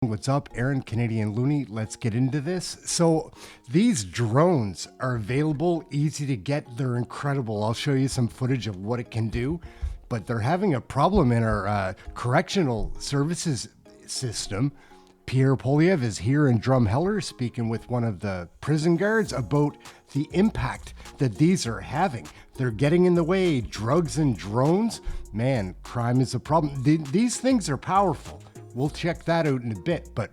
What's up, Aaron, Canadian Looney? Let's get into this. So these drones are available, easy to get. They're incredible. I'll show you some footage of what it can do, but they're having a problem in our correctional services system. Pierre Poilievre is here in Drumheller speaking with one of the prison guards about the impact that these are having. They're getting in the way. Drugs and drones. Man, crime is a problem. These things are powerful. We'll check that out in a bit, but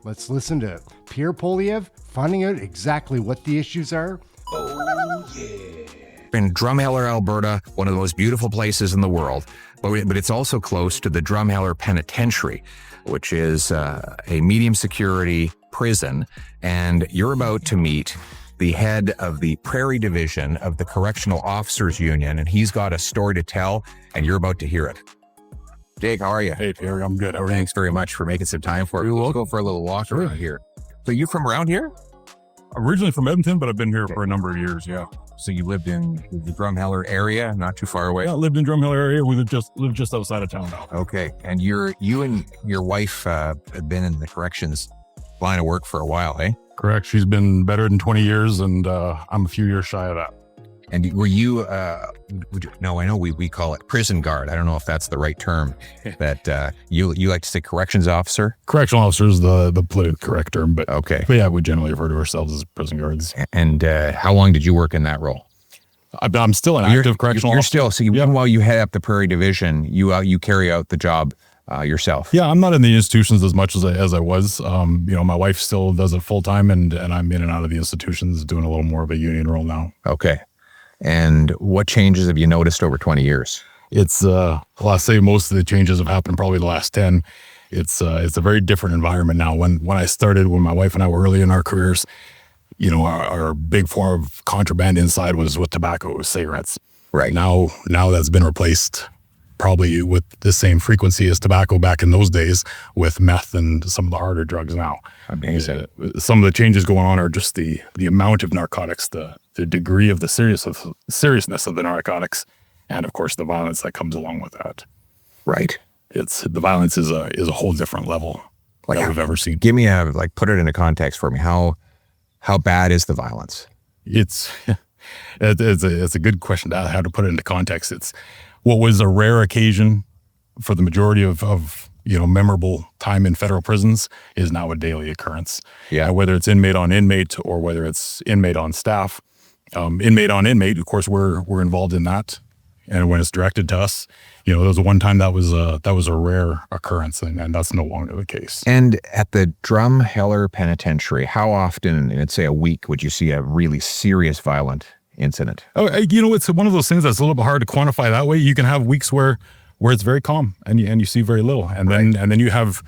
let's listen to Pierre Poilievre finding out exactly what the issues are. Oh, yeah. In Drumheller, Alberta, one of the most beautiful places in the world, but it's also close to the Drumheller Penitentiary, which is a medium security prison, and you're about to meet the head of the Prairie Division of the Correctional Officers Union, and he's got a story to tell, and you're about to hear it. Jake, how are you? Hey, Pierre, I'm good. How are you? Thanks very much for making some time for it. We'll go for a little walk around here. So you from around here? Originally from Edmonton, but I've been here for a number of years, yeah. So you lived in the Drumheller area, not too far away? Yeah, I lived in Drumheller area. We live just outside of town now. Okay. And you and your wife have been in the corrections line of work for a while, eh? Correct. She's been better than 20 years, and I'm a few years shy of that. And were you, no, I know we call it prison guard. I don't know if that's the right term, that you like to say corrections officer? Correctional officer is the politically correct term, but okay. But yeah, we generally refer to ourselves as prison guards. And how long did you work in that role? I'm still an active correctional officer. You're still, so even while you head up the Prairie Division, you carry out the job yourself. Yeah, I'm not in the institutions as much as I was. My wife still does it full time, and I'm in and out of the institutions doing a little more of a union role now. Okay. And what changes have you noticed over 20 years? It's, I'll say most of the changes have happened probably the last 10. It's a very different environment now. When I started, when my wife and I were early in our careers, our big form of contraband inside was with tobacco, was cigarettes. Right. Now that's been replaced probably with the same frequency as tobacco back in those days with meth and some of the harder drugs now. Amazing. Some of the changes going on are just the amount of narcotics, the degree of the seriousness of the narcotics, and of course the violence that comes along with that. Right. The violence is a whole different level that we've ever seen. Give me put it into context for me. How bad is the violence? It's a good question to how to put it into context. It's what was a rare occasion for the majority of memorable time in federal prisons is now a daily occurrence. Yeah. Whether it's inmate on inmate or whether it's inmate on staff. Inmate on inmate, of course, we're involved in that. And when it's directed to us, there was one time that was a rare occurrence, and that's no longer the case. And at the Drumheller Penitentiary, how often, let's say a week, would you see a really serious violent incident? Oh, it's one of those things that's a little bit hard to quantify that way. You can have weeks where it's very calm and you see very little, and then you have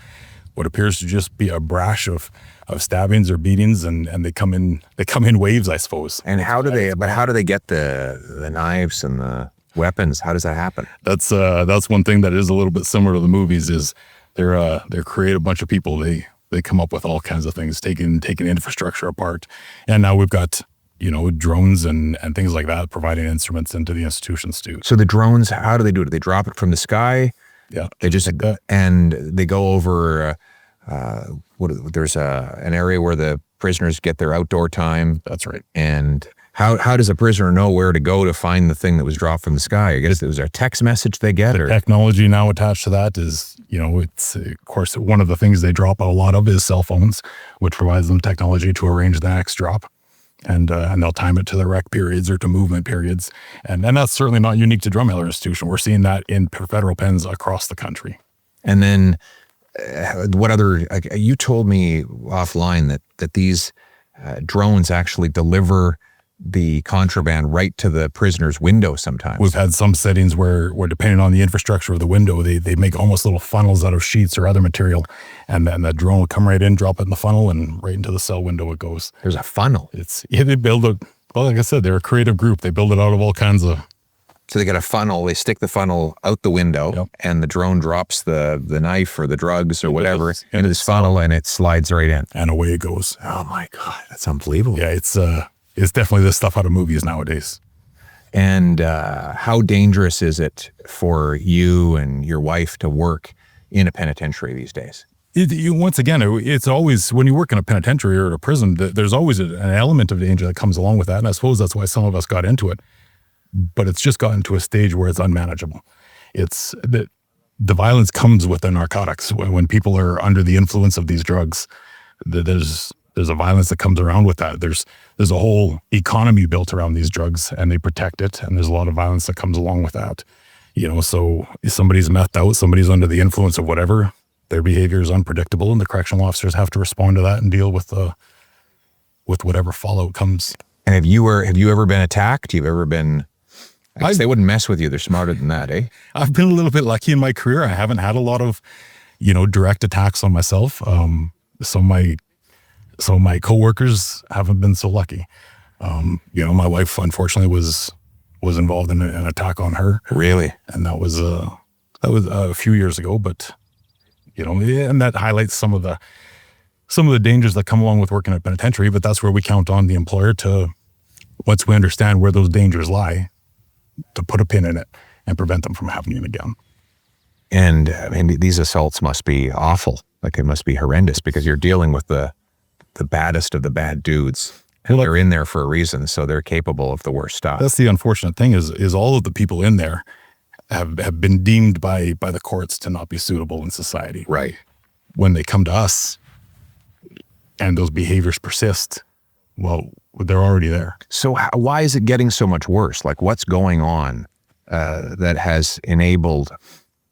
what appears to just be a brash of stabbings or beatings, and they come in waves, I suppose. And how do they get the knives and the weapons? How does that happen? That's one thing that is a little bit similar to the movies. Is they're creative bunch of people. They come up with all kinds of things, taking infrastructure apart, and now we've got drones and things like that, providing instruments into the institutions too. So the drones, how do they do it? Do they drop it from the sky? Yeah. They just like that. And they go over, there's an area where the prisoners get their outdoor time. That's right. And how does a prisoner know where to go to find the thing that was dropped from the sky? I guess it was a text message they get? The technology now attached to that is, it's, of course, one of the things they drop a lot of is cell phones, which provides them technology to arrange the next drop. And they'll time it to the rec periods or to movement periods. And that's certainly not unique to Drumheller Institution. We're seeing that in federal pens across the country. And then what other, you told me offline that these drones actually deliver the contraband right to the prisoner's window sometimes. We've had some settings where depending on the infrastructure of the window, they make almost little funnels out of sheets or other material, and then the drone will come right in, drop it in the funnel, and right into the cell window it goes. There's a funnel. They build it, well, like I said, they're a creative group. They build it out of all kinds of... So they got a funnel, they stick the funnel out the window, yep, and the drone drops the knife or the drugs or whatever into this funnel, and it slides right in. And away it goes. Oh my God, that's unbelievable. Yeah, it's definitely this stuff out of movies nowadays. And how dangerous is it for you and your wife to work in a penitentiary these days? Once again, it's always, when you work in a penitentiary or at a prison, there's always an element of danger that comes along with that. And I suppose that's why some of us got into it. But it's just gotten to a stage where it's unmanageable. It's that the violence comes with the narcotics. When people are under the influence of these drugs, there's a violence that comes around with that. There's a whole economy built around these drugs, and they protect it. And there's a lot of violence that comes along with that. So if somebody's methed out, somebody's under the influence of whatever, their behavior is unpredictable, and the correctional officers have to respond to that and deal with whatever fallout comes. And have you ever been attacked? You've ever been? I guess they wouldn't mess with you. They're smarter than that, eh? I've been a little bit lucky in my career. I haven't had a lot of, direct attacks on myself. Some of my coworkers haven't been so lucky. My wife unfortunately was involved in an attack on her. Really? And that was a few years ago. But and that highlights some of the dangers that come along with working at penitentiary. But that's where we count on the employer to, once we understand where those dangers lie, to put a pin in it and prevent them from happening again. And these assaults must be awful. Like, they must be horrendous, because you're dealing with the baddest of the bad dudes. And they're in there for a reason, so they're capable of the worst stuff. That's the unfortunate thing is all of the people in there have been deemed by the courts to not be suitable in society. Right. When they come to us and those behaviors persist, well, they're already there. So why is it getting so much worse? Like, what's going on that has enabled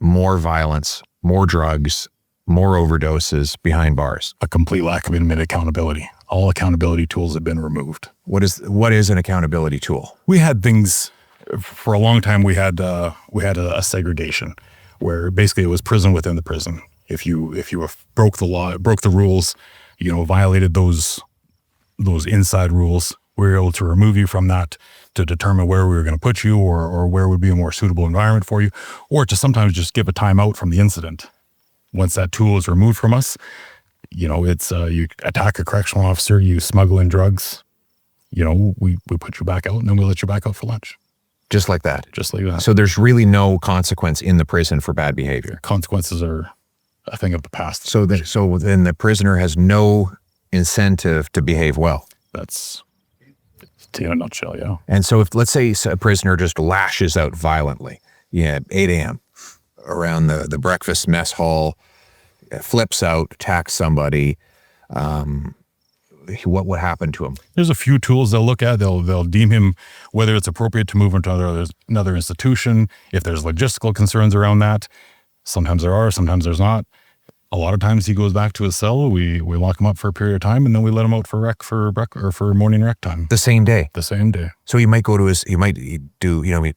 more violence, more drugs, more overdoses behind bars? A complete lack of inmate accountability. All accountability tools have been removed. What is an accountability tool? We had things for a long time. We had a segregation where basically it was prison within the prison. If you broke the law, broke the rules, violated those inside rules, we were able to remove you from that to determine where we were going to put you, or where would be a more suitable environment for you, or to sometimes just give a timeout from the incident. Once that tool is removed from us, it's you attack a correctional officer, you smuggle in drugs, we put you back out, and then we let you back out for lunch. Just like that? Just like that. So there's really no consequence in the prison for bad behavior? Consequences are a thing of the past. So then the prisoner has no incentive to behave well? That's in a nutshell, yeah. And so if, let's say, a prisoner just lashes out violently, 8 a.m. around the breakfast mess hall, flips out, attacks somebody, what would happen to him? There's a few tools they'll look at. They'll deem him, whether it's appropriate to move into another institution, if there's logistical concerns around that. Sometimes there are, sometimes there's not. A lot of times he goes back to his cell. We lock him up for a period of time, and then we let him out for morning rec time. The same day? The same day. So he might he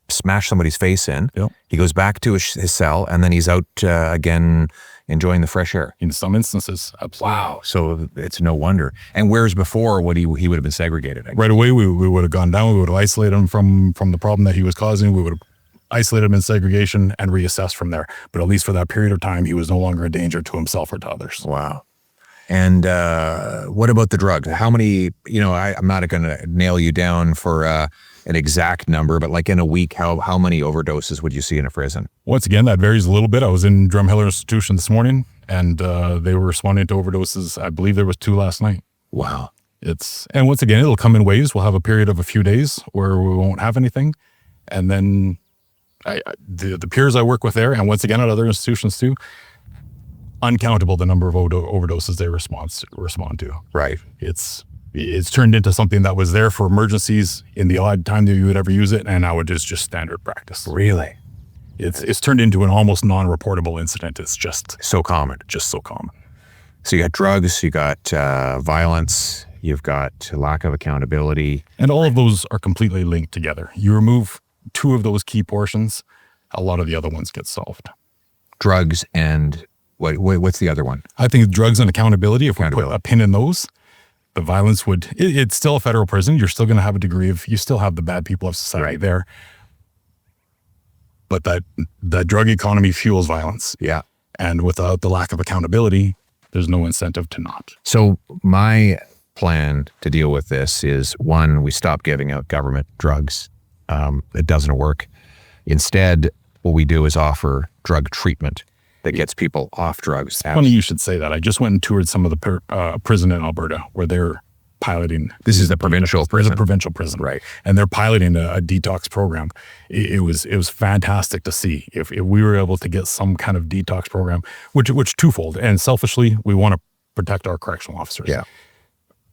smash somebody's face in. Yep. He goes back to his cell, and then he's out again enjoying the fresh air. In some instances, absolutely. Wow. So it's no wonder. And whereas before, he would have been segregated? Right away, we would have gone down. We would have isolated him from the problem that he was causing. We would have isolated him in segregation and reassessed from there. But at least for that period of time, he was no longer a danger to himself or to others. Wow. And what about the drugs? How many, I'm not going to nail you down for an exact number, but like in a week, how many overdoses would you see in a prison? Once again, that varies a little bit. I was in Drumheller Institution this morning, and they were responding to overdoses. I believe there was 2 last night. Wow. And once again, it'll come in waves. We'll have a period of a few days where we won't have anything. And then the peers I work with there, and once again at other institutions too, uncountable the number of overdoses they respond to. Right. It's turned into something that was there for emergencies in the odd time that you would ever use it, and now it is just standard practice. Really? It's turned into an almost non-reportable incident. It's just so common. Just so common. So you got drugs, you got violence, you've got lack of accountability. And all of those are completely linked together. You remove 2 of those key portions, a lot of the other ones get solved. Drugs and what's the other one? I think drugs and accountability, if we put a pin in those, the violence it's still a federal prison. You're still going to have a degree you still have the bad people of society there. But that drug economy fuels violence. Yeah. And without the lack of accountability, there's no incentive to not. So my plan to deal with this is, 1, we stop giving out government drugs. It doesn't work. Instead, what we do is offer drug treatment. that gets people off drugs. Funny you should say that. I just went and toured some of the prison in Alberta where they're piloting. This is the provincial prison. It's a provincial prison. Right. And they're piloting a detox program. It was fantastic to see if we were able to get some kind of detox program, which twofold. And selfishly, we want to protect our correctional officers. Yeah.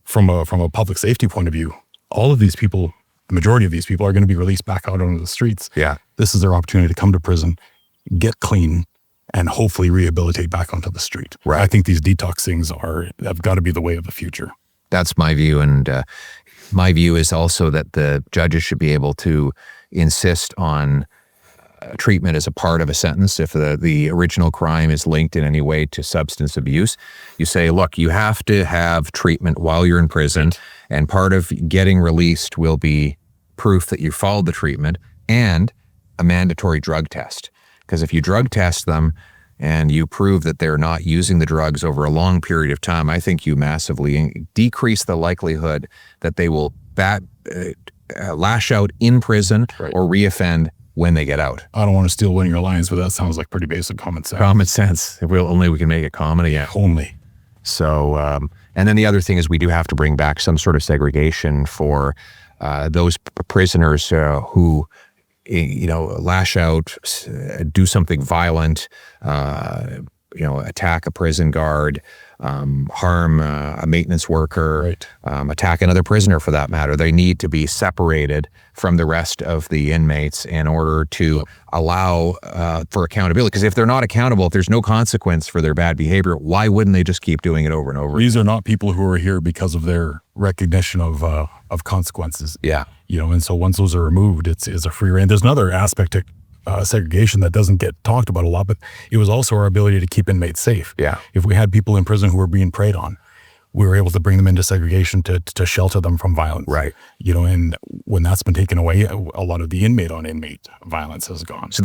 From a public safety point of view, all of these people, the majority of these people are going to be released back out onto the streets. Yeah. This is their opportunity to come to prison, get clean, and hopefully rehabilitate back onto the street. Right. I think these detox things have got to be the way of the future. That's my view. And my view is also that the judges should be able to insist on treatment as a part of a sentence. If the original crime is linked in any way to substance abuse, you say, look, you have to have treatment while you're in prison. Right. And part of getting released will be proof that you followed the treatment and a mandatory drug test. Because if you drug test them and you prove that they're not using the drugs over a long period of time, I think you massively decrease the likelihood that they will lash out in prison or reoffend when they get out. I don't want to steal one of your lines, but that sounds like pretty basic common sense. Common sense. If only we can make it common again. Only. So, and then the other thing is we do have to bring back some sort of segregation for those prisoners who lash out, do something violent, attack a prison guard, harm a maintenance worker, attack another prisoner for that matter. They need to be separated from the rest of the inmates in order to allow for accountability. Because if they're not accountable, if there's no consequence for their bad behavior, why wouldn't they just keep doing it over and over? These are not people who are here because of their recognition of consequences. Yeah. And so once those are removed, it's a free rein. There's another aspect to segregation that doesn't get talked about a lot, but it was also our ability to keep inmates safe. Yeah. If we had people in prison who were being preyed on, we were able to bring them into segregation to shelter them from violence. Right. And when that's been taken away, a lot of the inmate-on-inmate violence has gone. So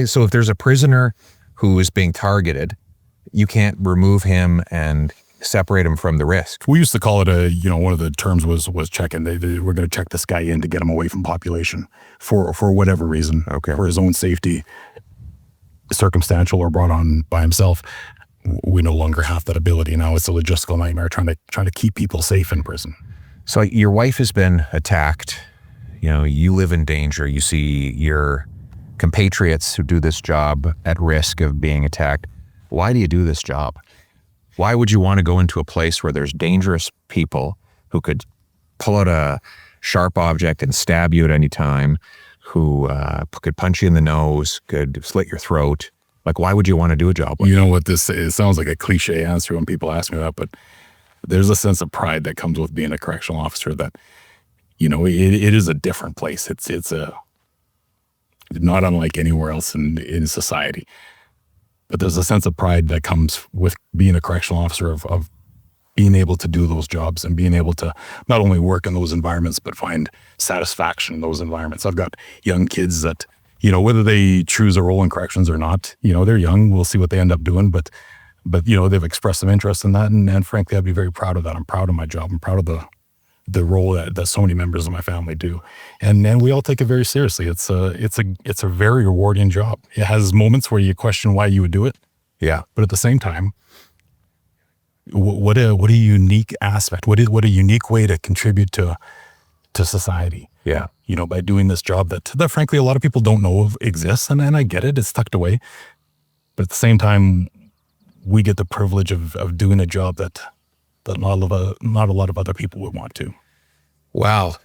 so if there's a prisoner who is being targeted, you can't remove him and separate him from the risk. We used to call it one of the terms was checking. They were going to check this guy in to get him away from population for whatever reason. Okay. For his own safety, circumstantial or brought on by himself. We no longer have that ability now. It's a logistical nightmare trying to keep people safe in prison. So your wife has been attacked. You live in danger. You see your compatriots who do this job at risk of being attacked. Why do you do this job? Why would you want to go into a place where there's dangerous people who could pull out a sharp object and stab you at any time, who could punch you in the nose, could slit your throat? Like, why would you want to do a job like that? You know what this is? It sounds like a cliche answer when people ask me that, but there's a sense of pride that comes with being a correctional officer that, it is a different place. It's not unlike anywhere else in society. But there's a sense of pride that comes with being a correctional officer of being able to do those jobs and being able to not only work in those environments, but find satisfaction in those environments. I've got young kids that, whether they choose a role in corrections or not, they're young. We'll see what they end up doing. But they've expressed some interest in that. And frankly, I'd be very proud of that. I'm proud of my job. I'm proud of the role that so many members of my family do. And we all take it very seriously. It's a very rewarding job. It has moments where you question why you would do it. Yeah. But at the same time, what a unique aspect, what a unique way to contribute to society. Yeah. By doing this job that frankly a lot of people don't know exists, and I get it, it's tucked away. But at the same time, we get the privilege of doing a job that not a lot of other people would want to. Wow.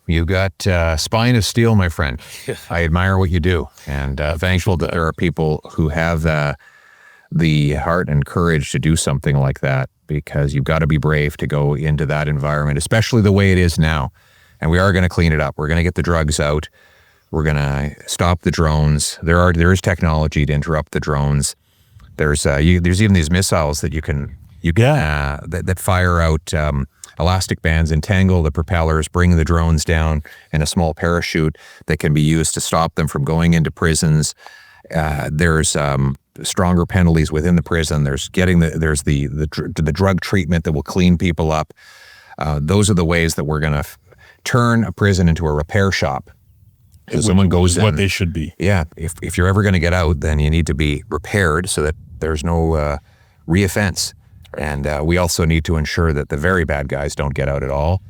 You got spine of steel, my friend. I admire what you do, and thankful that there are people who have the heart and courage to do something like that, because you've got to be brave to go into that environment, especially the way it is now. And we are going to clean it up. We're going to get the drugs out. We're going to stop the drones. There is technology to interrupt the drones. There's even these missiles that you can that fire out elastic bands, entangle the propellers, bring the drones down in a small parachute that can be used to stop them from going into prisons. There's stronger penalties within the prison. There's the drug treatment that will clean people up. Those are the ways that we're going to turn a prison into a repair shop If someone goes in, what they should be. yeah, if you're ever going to get out, then you need to be repaired so that there's no reoffense. And we also need to ensure that the very bad guys don't get out at all.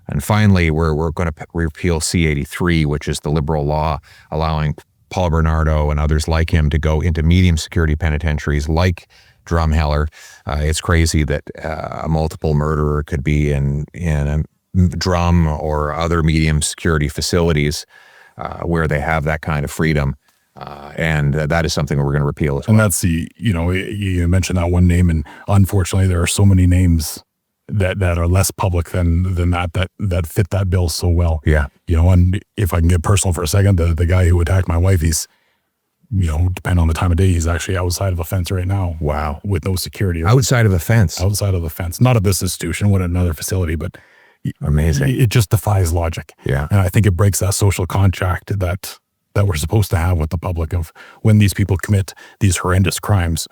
And finally, we're going to repeal C-83, which is the liberal law allowing Paul Bernardo and others like him to go into medium security penitentiaries like Drumheller. It's crazy that a multiple murderer could be in a drum or other medium security facilities where they have that kind of freedom. And that is something we're going to repeal as well. And that's you mentioned that one name, and unfortunately there are so many names that are less public than that fit that bill so well. Yeah. And if I can get personal for a second, the guy who attacked my wife, he's, depending on the time of day, he's actually outside of a fence right now. Wow. With no security. Outside of a fence. Outside of the fence. Not at this institution, but at another facility, but amazing. It just defies logic. Yeah. And I think it breaks that social contract that we're supposed to have with the public of when these people commit these horrendous crimes,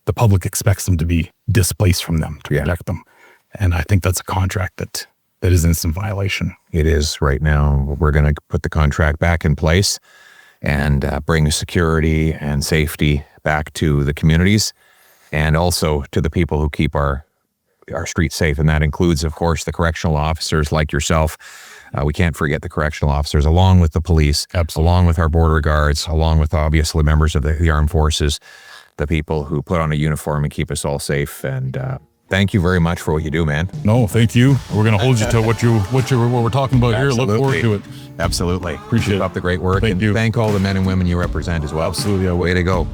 the public expects them to be displaced from them, to protect them. And I think that's a contract that is in some violation. It is right now. We're going to put the contract back in place and bring security and safety back to the communities and also to the people who keep our streets safe. And that includes, of course, the correctional officers like yourself. We can't forget the correctional officers, along with the police, along with our border guards, along with obviously members of the armed forces, the people who put on a uniform and keep us all safe. And thank you very much for what you do, man. No, thank you. We're going to hold you to what we're talking about here. Look forward to it. Absolutely. Appreciate Keep up the great work. Thank you. Thank all the men and women you represent as well. Absolutely. Way to go.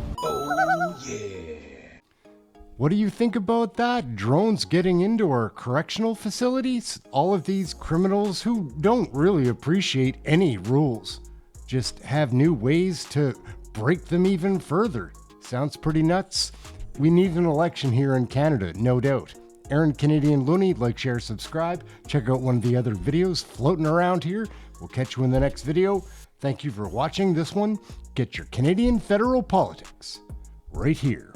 What do you think about that? Drones getting into our correctional facilities? All of these criminals who don't really appreciate any rules just have new ways to break them even further. Sounds pretty nuts. We need an election here in Canada, no doubt. Aaron Canadian Looney, like, share, subscribe. Check out one of the other videos floating around here. We'll catch you in the next video. Thank you for watching this one. Get your Canadian federal politics right here.